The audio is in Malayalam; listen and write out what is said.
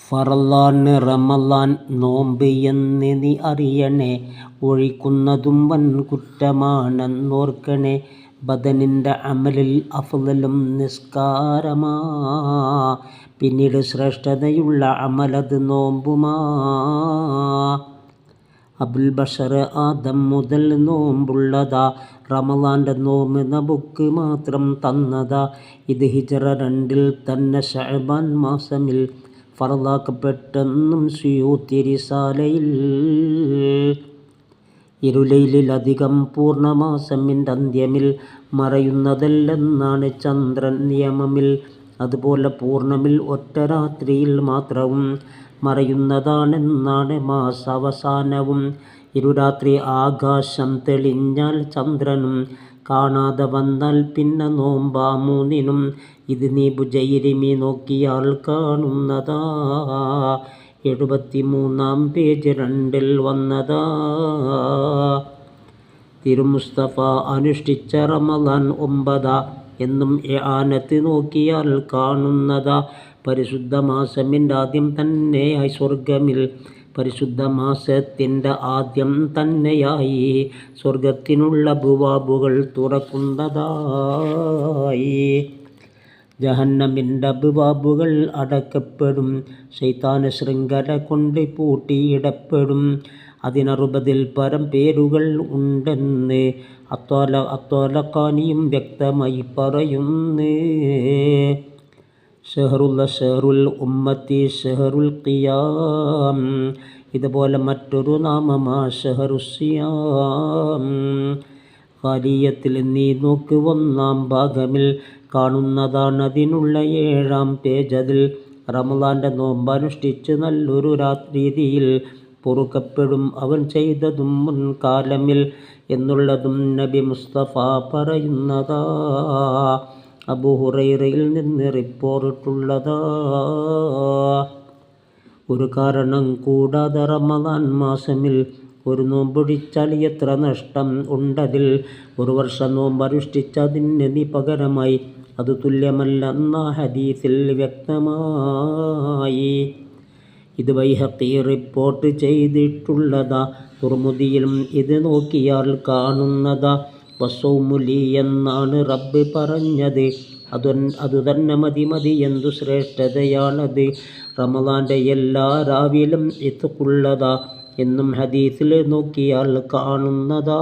ഫറളാണ് റമളാൻ നോമ്പ് എന്ന് നീ അറിയണേ, ഒഴിക്കുന്നതും വൻ കുറ്റമാണെന്നോർക്കണേ. ബദനിൻ്റെ അമലിൽ അഫ്ളലും നിസ്കാരമാ, പിന്നീട് ശ്രേഷ്ഠതയുള്ള അമലത് നോമ്പുമാ. അബുൽ ബഷർ ആദം മുതൽ നോമ്പുള്ളതാ, റമളാൻ്റെ നോമ്പ് നമുക്ക് മാത്രം തന്നതാ. ഇത് ഹിജ്റ 2 തന്നെ ശഅബാൻ മാസമിൽ ഫറളാക്കപ്പെട്ടെന്നും സുയൂത്തി റിസാലയിൽ. ഇരുലൈലിലധികം പൂർണ്ണമാസമിൻ്റെ അന്ത്യമിൽ മറയുന്നതല്ലെന്നാണ് ചന്ദ്രൻ നിയമമിൽ. അതുപോലെ പൂർണ്ണമിൽ ഒറ്റ രാത്രിയിൽ മാത്രവും മറയുന്നതാണെന്നാണ് മാസാവസാനവും. ഇരുരാത്രി ആകാശം തെളിഞ്ഞാൽ ചന്ദ്രനും കാണാതെ വന്നാൽ പിന്നെ നോമ്പാ മൂന്നിനും. ഇത് നീ ബുജൈരിമി നോക്കിയാൽ കാണുന്നതാ, 73-ാം പേജ് 2-ൽ വന്നതാ. തിരുമുസ്തഫ അനുഷ്ഠിച്ച റമളാൻ 9 എന്നും ഇആനത്ത് നോക്കിയാൽ കാണുന്നതാ. പരിശുദ്ധ മാസമിൻ്റെ ആദ്യം തന്നെയായി സ്വർഗമിൽ, പരിശുദ്ധ മാസത്തിൻ്റെ ആദ്യം തന്നെയായി സ്വർഗത്തിനുള്ള അബ്വാബുകൾ തുറക്കുന്നതായി. ജഹന്നമിൻ്റെ അബ്വാബുകൾ അടക്കപ്പെടും, ശൈത്താൻ ശൃംഖല കൊണ്ട് പൂട്ടിയിടപ്പെടും. അതിന് 60-ൽ പരം പേരുകൾ ഉണ്ടെന്ന് അത്വാലഖാനിയും വ്യക്തമായി പറയുന്നു. ഷഹറുൽ ഉമ്മത്തി ഷഹറുൽ ഖിയാം, ഇതുപോലെ മറ്റൊരു നാമമാ ഷഹറുസ്സിയാം. ഖാലിയത്തിൽ നീ നോക്ക് 1-ാം ഭാഗമിൽ കാണുന്നതാണ് അതിനുള്ള 7-ാം പേജ്. അതിൽ റമളാൻ്റെ നോമ്പ് അനുഷ്ഠിച്ച് നല്ലൊരു രീതിയിൽ പൊറുക്കപ്പെടും അവൻ ചെയ്തതും മുൻകാലമിൽ എന്നുള്ളതും നബി മുസ്തഫ പറയുന്നതാ. അബൂ ഹുറൈറയിൽ നിന്ന് റിപ്പോർട്ടുള്ളതാ. ഒരു കാരണം കൂടാതെ റമളാൻ മാസമിൽ ഒരു നോമ്പൊഴിച്ചാൽ എത്ര നഷ്ടം ഉണ്ടതിൽ. ഒരു വർഷം നോമ്പ് അനുഷ്ഠിച്ചതിന് നീ പകരമായി അത് തുല്യമല്ലെന്ന ഹദീസിൽ വ്യക്തമായി. ഇത് ബൈഹഖി റിപ്പോർട്ട് ചെയ്തിട്ടുള്ളതാ. തുർമുദിയിലും ഇത് നോക്കിയാൽ കാണുന്നതാ. വസ്സൗമു ലീ എന്നാണ് റബ്ബ് പറഞ്ഞത്, അതുതന്നെ മതി എന്തു ശ്രേഷ്ഠതയാണത്. റമളാൻ്റെ എല്ലാ രാവിലും ഇത്ഖുള്ളതാ എന്നും ഹദീസിൽ നോക്കിയാൽ കാണുന്നതാ.